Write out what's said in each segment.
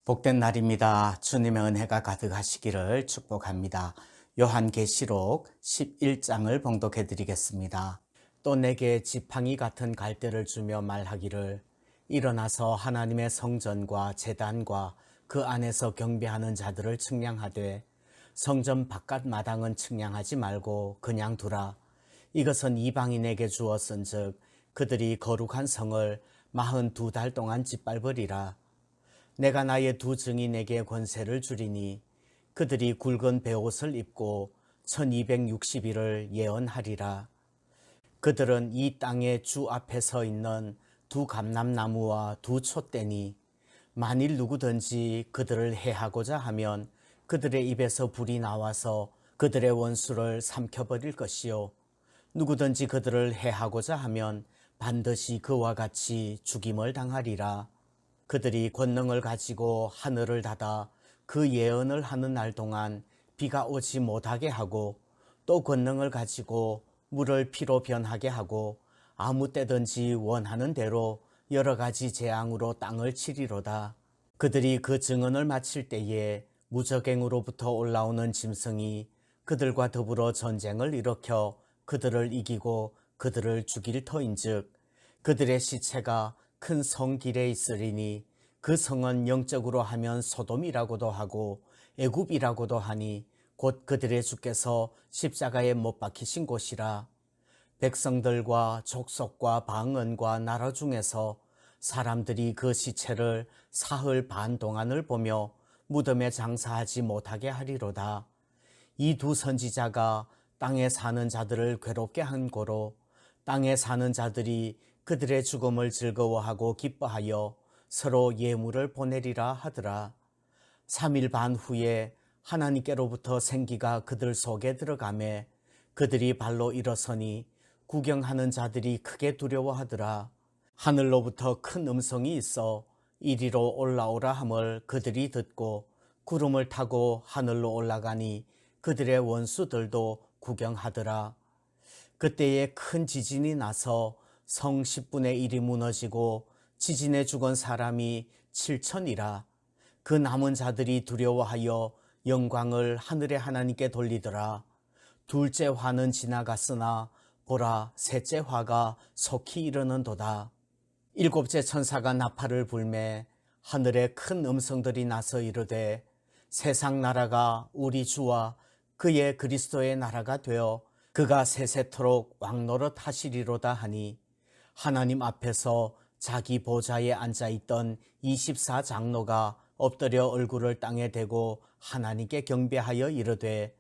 복된 날입니다. 주님의 은혜가 가득하시기를 축복합니다. 요한계시록 11장을 봉독해 드리겠습니다. 또 내게 지팡이 같은 갈대를 주며 말하기를 일어나서 하나님의 성전과 제단과 그 안에서 경배하는 자들을 측량하되 성전 바깥 마당은 측량하지 말고 그냥 두라. 이것은 이방인에게 주었은즉 그들이 거룩한 성을 42달 동안 짓밟으리라. 내가 나의 두 증인에게 권세를 주리니 그들이 굵은 베옷을 입고 1260일을 예언하리라. 그들은 이 땅의 주 앞에 서 있는 두 감람나무와 두 촛대니 만일 누구든지 그들을 해하고자 하면 그들의 입에서 불이 나와서 그들의 원수를 삼켜버릴 것이요 누구든지 그들을 해하고자 하면 반드시 그와 같이 죽임을 당하리라. 그들이 권능을 가지고 하늘을 닫아 그 예언을 하는 날 동안 비가 오지 못하게 하고 또 권능을 가지고 물을 피로 변하게 하고 아무 때든지 원하는 대로 여러 가지 재앙으로 땅을 치리로다. 그들이 그 증언을 마칠 때에 무적행으로부터 올라오는 짐승이 그들과 더불어 전쟁을 일으켜 그들을 이기고 그들을 죽일 터인즉 그들의 시체가 큰 성 길에 있으리니 그 성은 영적으로 하면 소돔이라고도 하고 애굽이라고도 하니 곧 그들의 주께서 십자가에 못 박히신 곳이라. 백성들과 족속과 방언과 나라 중에서 사람들이 그 시체를 사흘 반 동안을 보며 무덤에 장사하지 못하게 하리로다. 이 두 선지자가 땅에 사는 자들을 괴롭게 한 고로 땅에 사는 자들이 그들의 죽음을 즐거워하고 기뻐하여 서로 예물을 보내리라 하더라. 3일 반 후에 하나님께로부터 생기가 그들 속에 들어가매 그들이 발로 일어서니 구경하는 자들이 크게 두려워하더라. 하늘로부터 큰 음성이 있어 이리로 올라오라 함을 그들이 듣고 구름을 타고 하늘로 올라가니 그들의 원수들도 구경하더라. 그때에 큰 지진이 나서 성 10분의 1이 무너지고 지진에 죽은 사람이 7천이라. 그 남은 자들이 두려워하여 영광을 하늘의 하나님께 돌리더라. 둘째 화는 지나갔으나 보라 셋째 화가 속히 이르는도다. 일곱째 천사가 나팔을 불매 하늘에 큰 음성들이 나서 이르되 세상 나라가 우리 주와 그의 그리스도의 나라가 되어 그가 세세토록 왕노릇 하시리로다 하니 하나님 앞에서 자기 보좌에 앉아있던 24장로가 엎드려 얼굴을 땅에 대고 하나님께 경배하여 이르되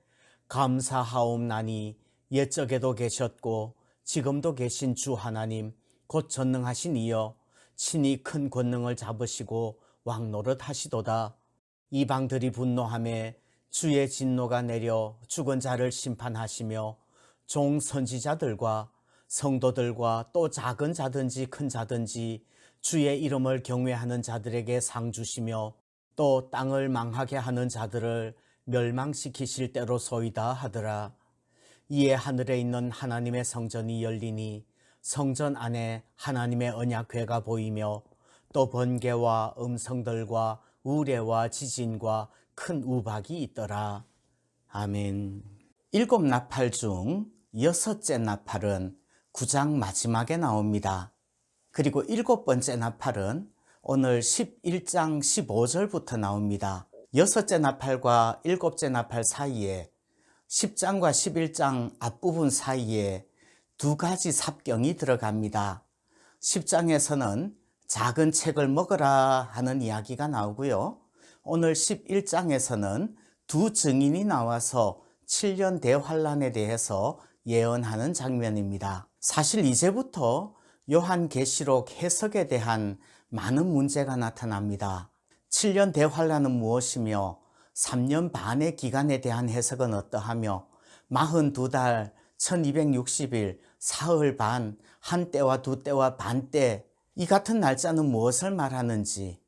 감사하옵나니 옛적에도 계셨고 지금도 계신 주 하나님 곧 전능하신 이여 친히 큰 권능을 잡으시고 왕노릇 하시도다. 이방들이 분노하며 주의 진노가 내려 죽은 자를 심판하시며 종 선지자들과 성도들과 또 작은 자든지 큰 자든지 주의 이름을 경외하는 자들에게 상 주시며 또 땅을 망하게 하는 자들을 멸망시키실 때로소이다 하더라. 이에 하늘에 있는 하나님의 성전이 열리니 성전 안에 하나님의 언약궤가 보이며 또 번개와 음성들과 우레와 지진과 큰 우박이 있더라. 아멘. 7나팔 중 6째 나팔은 9장 마지막에 나옵니다. 그리고 7번째 나팔은 오늘 11장 15절부터 나옵니다. 6째 나팔과 7째 나팔 사이에 10장과 11장 앞부분 사이에 두 가지 삽경이 들어갑니다. 10장에서는 작은 책을 먹으라 하는 이야기가 나오고요. 오늘 11장에서는 두 증인이 나와서 7년 대환란에 대해서 예언하는 장면입니다. 사실 이제부터 요한계시록 해석에 대한 많은 문제가 나타납니다. 7년 대환란은 무엇이며 3년 반의 기간에 대한 해석은 어떠하며 42달 1260일 사흘 반 한 때와 두 때와 반 때 이 같은 날짜는 무엇을 말하는지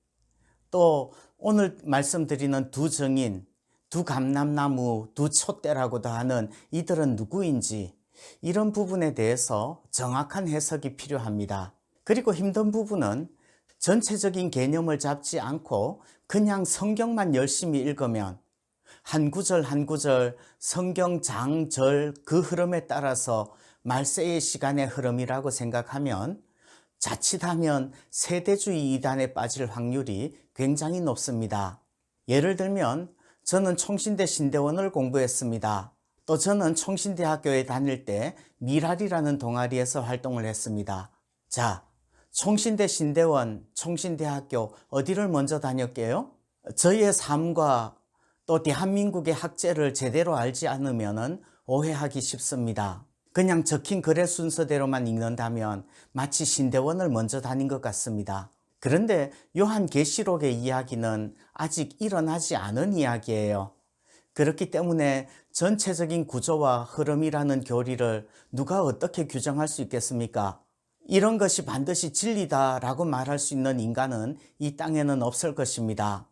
또 오늘 말씀드리는 두 증인 두 감람나무 두 촛대라고도 하는 이들은 누구인지 이런 부분에 대해서 정확한 해석이 필요합니다. 그리고 힘든 부분은 전체적인 개념을 잡지 않고 그냥 성경만 열심히 읽으면 한 구절 한 구절 성경 장, 절 그 흐름에 따라서 말세의 시간의 흐름이라고 생각하면 자칫하면 세대주의 이단에 빠질 확률이 굉장히 높습니다. 예를 들면 저는 총신대 신대원을 공부했습니다. 또 저는 총신대학교에 다닐 때 미랄이라는 동아리에서 활동을 했습니다. 자, 총신대 신대원, 총신대학교 어디를 먼저 다녔게요? 저희의 삶과 또 대한민국의 학제를 제대로 알지 않으면 오해하기 쉽습니다. 그냥 적힌 글의 순서대로만 읽는다면 마치 신대원을 먼저 다닌 것 같습니다. 그런데 요한계시록의 이야기는 아직 일어나지 않은 이야기예요. 그렇기 때문에 전체적인 구조와 흐름이라는 교리를 누가 어떻게 규정할 수 있겠습니까? 이런 것이 반드시 진리다라고 말할 수 있는 인간은 이 땅에는 없을 것입니다.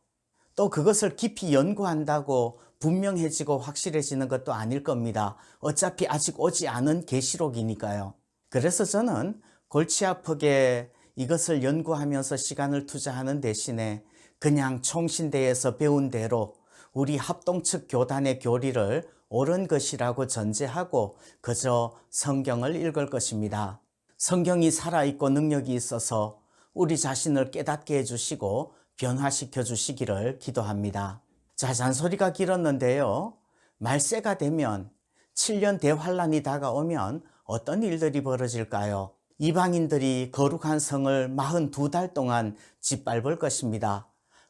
또 그것을 깊이 연구한다고 분명해지고 확실해지는 것도 아닐 겁니다. 어차피 아직 오지 않은 계시록이니까요. 그래서 저는 골치 아프게 이것을 연구하면서 시간을 투자하는 대신에 그냥 총신대에서 배운 대로 우리 합동측 교단의 교리를 옳은 것이라고 전제하고 그저 성경을 읽을 것입니다. 성경이 살아있고 능력이 있어서 우리 자신을 깨닫게 해주시고 변화시켜 주시기를 기도합니다. 자, 잔소리가 길었는데요. 말세가 되면 7년 대환란이 다가오면 어떤 일들이 벌어질까요? 이방인들이 거룩한 성을 42달 동안 짓밟을 것입니다.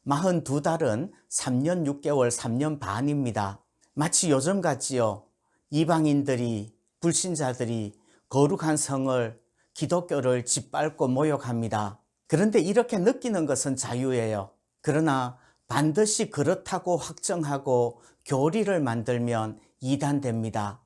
42달은 3년 6개월, 3년 반입니다. 마치 요즘 같지요. 이방인들이, 불신자들이 거룩한 성을, 기독교를 짓밟고 모욕합니다. 그런데 이렇게 느끼는 것은 자유예요. 그러나 반드시 그렇다고 확정하고 교리를 만들면 이단됩니다.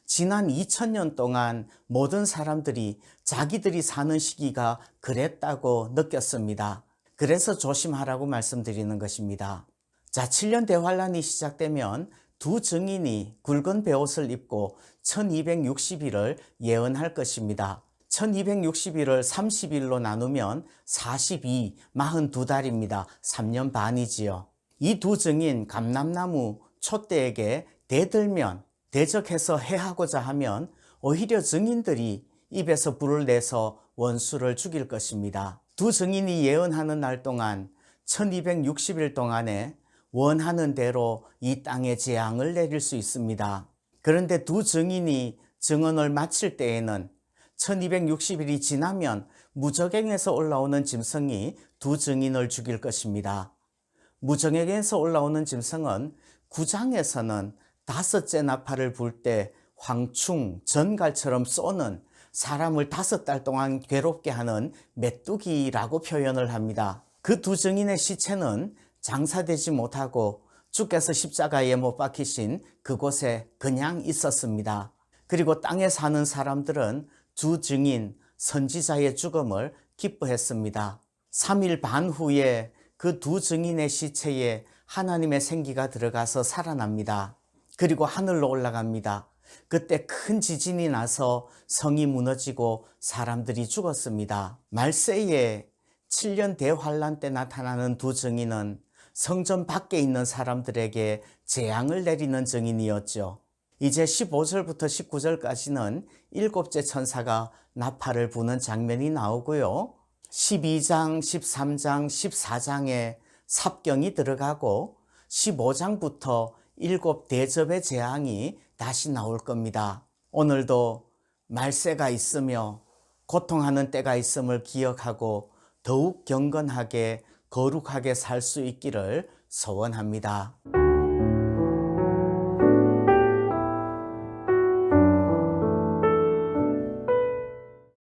지난 2000년 동안 모든 사람들이 자기들이 사는 시기가 그랬다고 느꼈습니다. 그래서 조심하라고 말씀드리는 것입니다. 자, 7년 대환란이 시작되면 두 증인이 굵은 베옷을 입고 1260일을 예언할 것입니다. 1260일을 30일로 나누면 42, 42달입니다. 3년 반이지요. 이 두 증인 감람나무 촛대에게 대들면 대적해서 해하고자 하면 오히려 증인들이 입에서 불을 내서 원수를 죽일 것입니다. 두 증인이 예언하는 날 동안 1260일 동안에 원하는 대로 이 땅에 재앙을 내릴 수 있습니다. 그런데 두 증인이 증언을 마칠 때에는 1260일이 지나면 무저갱에서 올라오는 짐승이 두 증인을 죽일 것입니다. 무저갱에서 올라오는 짐승은 9장에서는 5째 나팔을 불 때 황충, 전갈처럼 쏘는 사람을 5달 동안 괴롭게 하는 메뚜기라고 표현을 합니다. 그 두 증인의 시체는 장사되지 못하고 주께서 십자가에 못 박히신 그곳에 그냥 있었습니다. 그리고 땅에 사는 사람들은 두 증인 선지자의 죽음을 기뻐했습니다. 3일 반 후에 그 두 증인의 시체에 하나님의 생기가 들어가서 살아납니다. 그리고 하늘로 올라갑니다. 그때 큰 지진이 나서 성이 무너지고 사람들이 죽었습니다. 말세에 7년 대환란 때 나타나는 두 증인은 성전 밖에 있는 사람들에게 재앙을 내리는 증인이었죠. 이제 15절부터 19절까지는 7째 천사가 나팔을 부는 장면이 나오고요. 12장, 13장, 14장에 삽경이 들어가고 15장부터 7대접의 재앙이 다시 나올 겁니다. 오늘도 말세가 있으며 고통하는 때가 있음을 기억하고 더욱 경건하게 거룩하게 살 수 있기를 소원합니다.